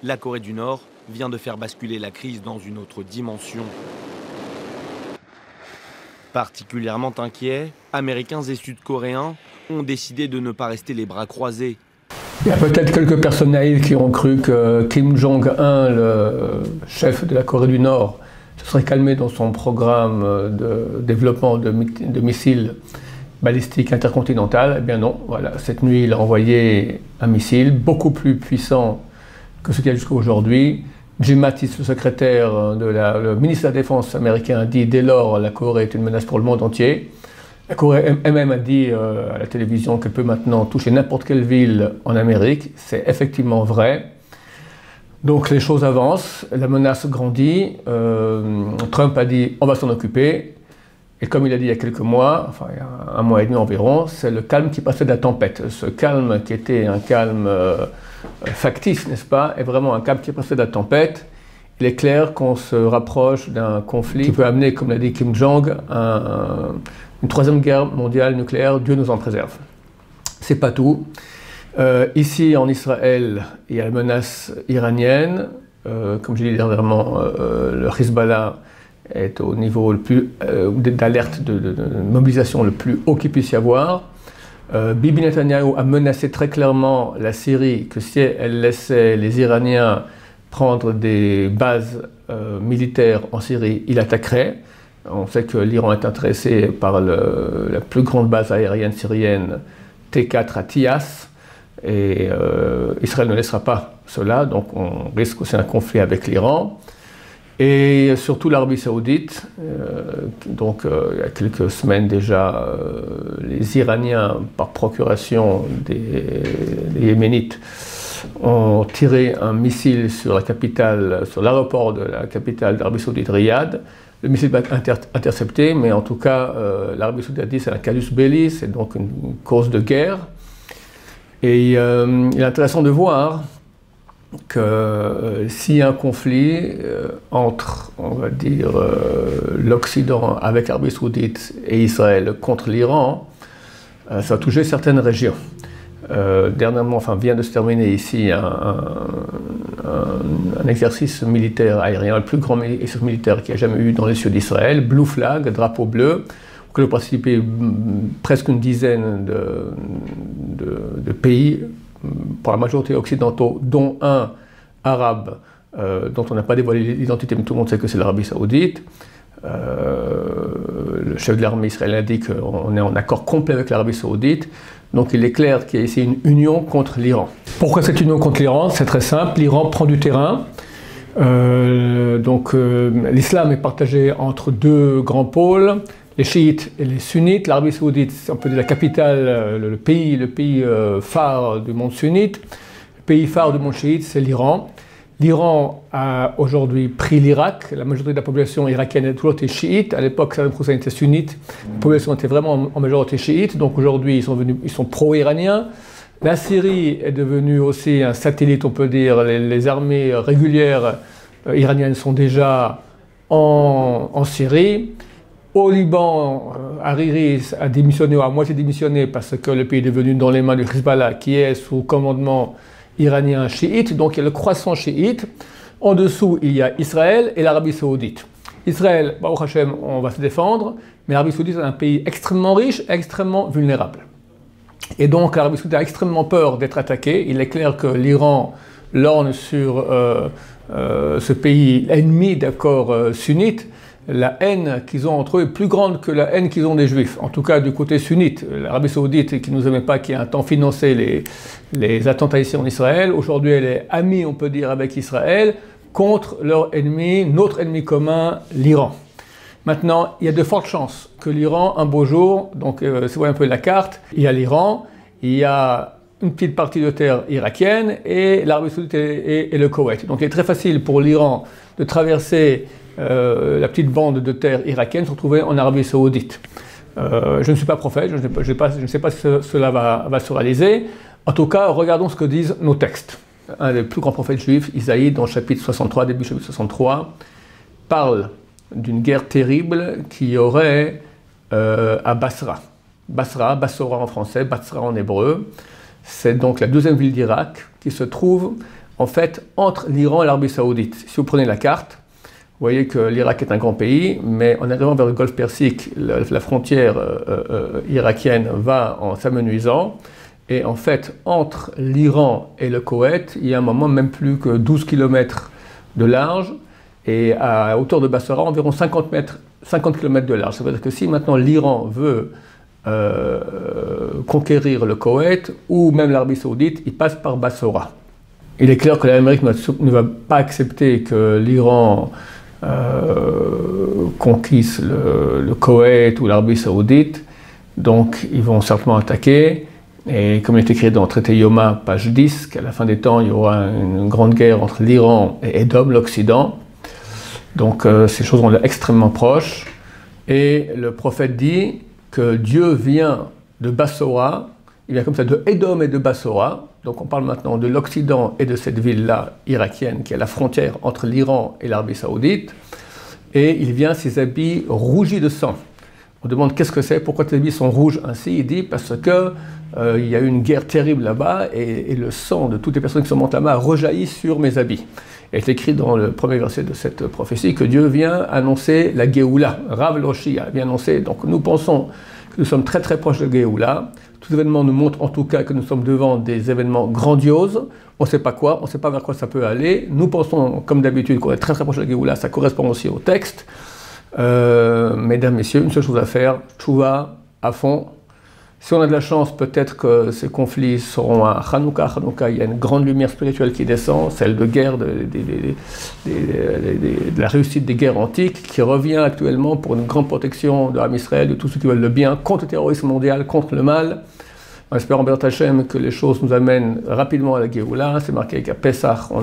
la Corée du Nord vient de faire basculer la crise dans une autre dimension. Particulièrement inquiets, Américains et Sud-Coréens ont décidé de ne pas rester les bras croisés. Il y a peut-être quelques personnes naïves qui ont cru que Kim Jong-un, le chef de la Corée du Nord, se serait calmé dans son programme de développement de missiles balistiques intercontinentaux. Eh bien non, voilà, cette nuit il a envoyé un missile beaucoup plus puissant que ce qu'il y a jusqu'à aujourd'hui. Jim Mattis, le secrétaire le ministre de la Défense américain, a dit dès lors la Corée est une menace pour le monde entier. La Corée elle-même a dit à la télévision qu'elle peut maintenant toucher n'importe quelle ville en Amérique. C'est effectivement vrai. Donc les choses avancent, la menace grandit. Trump a dit on va s'en occuper. Et comme il a dit il y a quelques mois, enfin il y a un mois et demi environ, c'est le calme qui passait de la tempête. Ce calme qui était un calme factice, n'est-ce pas, est vraiment un calme qui passait de la tempête. Il est clair qu'on se rapproche d'un conflit qui peut amener, comme l'a dit Kim Jong, une troisième guerre mondiale nucléaire. Dieu nous en préserve. C'est pas tout. Ici en Israël, il y a la menace iranienne. Comme j'ai dit dernièrement, le Hezbollah est au niveau le plus d'alerte de mobilisation le plus haut qu'il puisse y avoir. Bibi Netanyahu a menacé très clairement la Syrie que si elle laissait les Iraniens prendre des bases militaires en Syrie, il attaquerait. On sait que l'Iran est intéressé par la plus grande base aérienne syrienne T4 à Tias, et Israël ne laissera pas cela, donc on risque aussi un conflit avec l'Iran. Et surtout l'Arabie Saoudite, donc il y a quelques semaines déjà, les Iraniens, par procuration des Yéménites, ont tiré un missile sur la capitale, sur l'aéroport de la capitale d'Arabie Saoudite, Riyad. Le missile va être intercepté, mais en tout cas, l'Arabie Saoudite a dit c'est un casus belli, c'est donc une cause de guerre. Et il est intéressant de voir que s'il y a un conflit entre, on va dire, l'Occident avec l'Arabie Saoudite et Israël contre l'Iran, ça va toucher certaines régions. Dernièrement, enfin, vient de se terminer ici un exercice militaire aérien, le plus grand exercice militaire qu'il y a jamais eu dans les cieux d'Israël, Blue Flag, drapeau bleu, auquel ont participé presque une dizaine de pays, pour la majorité occidentaux, dont un arabe, dont on n'a pas dévoilé l'identité, mais tout le monde sait que c'est l'Arabie Saoudite. Le chef de l'armée israélienne dit qu'on est en accord complet avec l'Arabie Saoudite. Donc il est clair qu'il y a ici une union contre l'Iran. Pourquoi cette union contre l'Iran? C'est très simple, l'Iran prend du terrain. L'islam est partagé entre deux grands pôles, les chiites et les sunnites. L'Arabie Saoudite, c'est un peu la capitale, le pays phare du monde sunnite. Le pays phare du monde chiite, c'est l'Iran. L'Iran a aujourd'hui pris l'Irak. La majorité de la population irakienne est toujours été chiite. À l'époque, Saddam Hussein était sunnite. La population était vraiment en majorité chiite. Donc aujourd'hui, ils sont pro-iraniens. La Syrie est devenue aussi un satellite, on peut dire. Les armées régulières iraniennes sont déjà en Syrie. Au Liban, Hariri a démissionné, ou à moitié démissionné, parce que le pays est devenu dans les mains du Hezbollah, qui est sous commandement iranien chiite. Donc il y a le croissant chiite. En dessous, il y a Israël et l'Arabie Saoudite. Israël, Baruch Hashem, on va se défendre, mais l'Arabie Saoudite est un pays extrêmement riche, extrêmement vulnérable. Et donc l'Arabie Saoudite a extrêmement peur d'être attaquée. Il est clair que l'Iran lorgne sur ce pays ennemi, d'accord, sunnite. La haine qu'ils ont entre eux est plus grande que la haine qu'ils ont des Juifs, en tout cas du côté sunnite. L'Arabie Saoudite, qui ne nous aimait pas, qui a un temps financé les attentats ici en Israël, aujourd'hui elle est amie, on peut dire, avec Israël, contre leur ennemi, notre ennemi commun, l'Iran. Maintenant, il y a de fortes chances que l'Iran, un beau jour, donc si vous voyez un peu la carte, il y a l'Iran, il y a une petite partie de terre irakienne et l'Arabie Saoudite et le Koweït. Donc il est très facile pour l'Iran de traverser la petite bande de terre irakienne, se retrouver en Arabie Saoudite. Je ne suis pas prophète, je ne sais pas si cela va se réaliser. En tout cas, regardons ce que disent nos textes. Un des plus grands prophètes juifs, Isaïe, dans le chapitre 63, début chapitre 63, parle d'une guerre terrible qui aurait à Basra. Bassora en français, Basra en hébreu. C'est donc la deuxième ville d'Irak qui se trouve en fait, entre l'Iran et l'Arabie Saoudite. Si vous prenez la carte, vous voyez que l'Irak est un grand pays, mais en arrivant vers le golfe Persique, la frontière irakienne va en s'amenuisant. Et en fait, entre l'Iran et le Koweït, il y a un moment même plus que 12 km de large, et à hauteur de Bassora, environ 50 km de large. Ça veut dire que si maintenant l'Iran veut conquérir le Koweït, ou même l'Arabie Saoudite, il passe par Bassora. Il est clair que l'Amérique ne va pas accepter que l'Iran conquisse le Koweït ou l'Arabie Saoudite, donc ils vont certainement attaquer. Et comme il est écrit dans le traité Yoma, page 10, qu'à la fin des temps, il y aura une grande guerre entre l'Iran et Édom, l'Occident. Donc ces choses sont extrêmement proches. Et le prophète dit que Dieu vient de Bassora, il vient comme ça de Édom et de Bassora. Donc on parle maintenant de l'Occident et de cette ville-là irakienne qui est à la frontière entre l'Iran et l'Arabie Saoudite. Et il vient ses habits rougis de sang. On demande qu'est-ce que c'est, pourquoi tes habits sont rouges ainsi. Il dit parce que il y a eu une guerre terrible là-bas et le sang de toutes les personnes qui sont mortes là-bas a rejailli sur mes habits. Et c'est écrit dans le premier verset de cette prophétie que Dieu vient annoncer la Géoula. Rav Loshi vient annoncer. Donc nous pensons que nous sommes très très proches de Géoula. Tout événement nous montre en tout cas que nous sommes devant des événements grandioses. On ne sait pas quoi, on ne sait pas vers quoi ça peut aller. Nous pensons comme d'habitude qu'on est très très proche de la Géoula. Ça correspond aussi au texte. Mesdames, messieurs, une seule chose à faire, tchouva à fond. Si on a de la chance, peut-être que ces conflits seront à Hanouka. Hanouka, il y a une grande lumière spirituelle qui descend, celle de guerre, de la réussite des guerres antiques, qui revient actuellement pour une grande protection de l'âme Israël, de tous ceux qui veulent le bien, contre le terrorisme mondial, contre le mal. En espérant, Béat Hashem, que les choses nous amènent rapidement à la Géoula. C'est marqué qu'à Pessah, au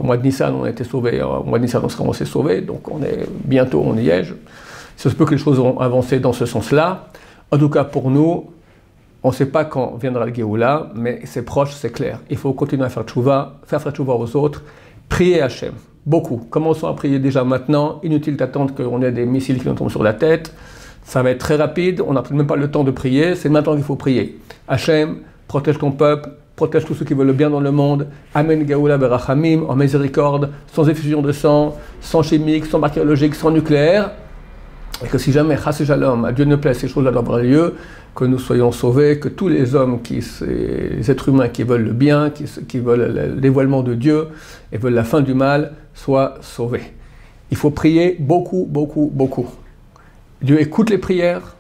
mois de Nissan, on a été sauvés. Au mois de Nissan, on s'est sauvés, donc bientôt on y est. Il se peut que les choses vont avancer dans ce sens-là. En tout cas, pour nous, on ne sait pas quand viendra la Géoula, mais c'est proche, c'est clair. Il faut continuer à faire tchouva, faire tchouva aux autres, prier Hachem, beaucoup. Commençons à prier déjà maintenant, inutile d'attendre qu'on ait des missiles qui nous tombent sur la tête. Ça va être très rapide, on n'a même pas le temps de prier, c'est maintenant qu'il faut prier. Hachem, protège ton peuple, protège tous ceux qui veulent le bien dans le monde. Amen Géoula Berachamim, en miséricorde, sans effusion de sang, sans chimique, sans bactériologique, sans nucléaire. Et que si jamais, Chas Shalom, à Dieu ne plaît, ces choses-là doivent avoir lieu, que nous soyons sauvés, que tous les hommes, les êtres humains qui veulent le bien, qui veulent le dévoilement de Dieu et veulent la fin du mal, soient sauvés. Il faut prier beaucoup, beaucoup, beaucoup. Dieu écoute les prières,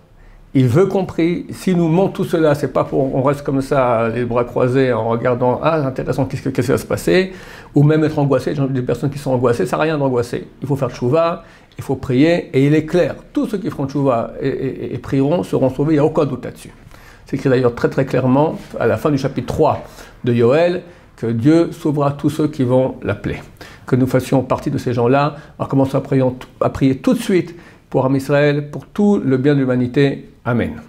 il veut qu'on prie. S'il nous montre tout cela, c'est pas pour on reste comme ça, les bras croisés, en regardant « Ah, intéressant, qu'est-ce qui va se passer ?» ou même être angoissé. J'ai des personnes qui sont angoissées, ça n'a rien d'angoissé. Il faut faire tchouva, il faut prier, et il est clair, tous ceux qui feront tchouva et prieront seront sauvés, il n'y a aucun doute là-dessus. C'est écrit d'ailleurs très très clairement, à la fin du chapitre 3 de Yoël, que Dieu sauvera tous ceux qui vont l'appeler. Que nous fassions partie de ces gens-là, en commençant à prier tout de suite pour Am Israël, pour tout le bien de l'humanité. Amen.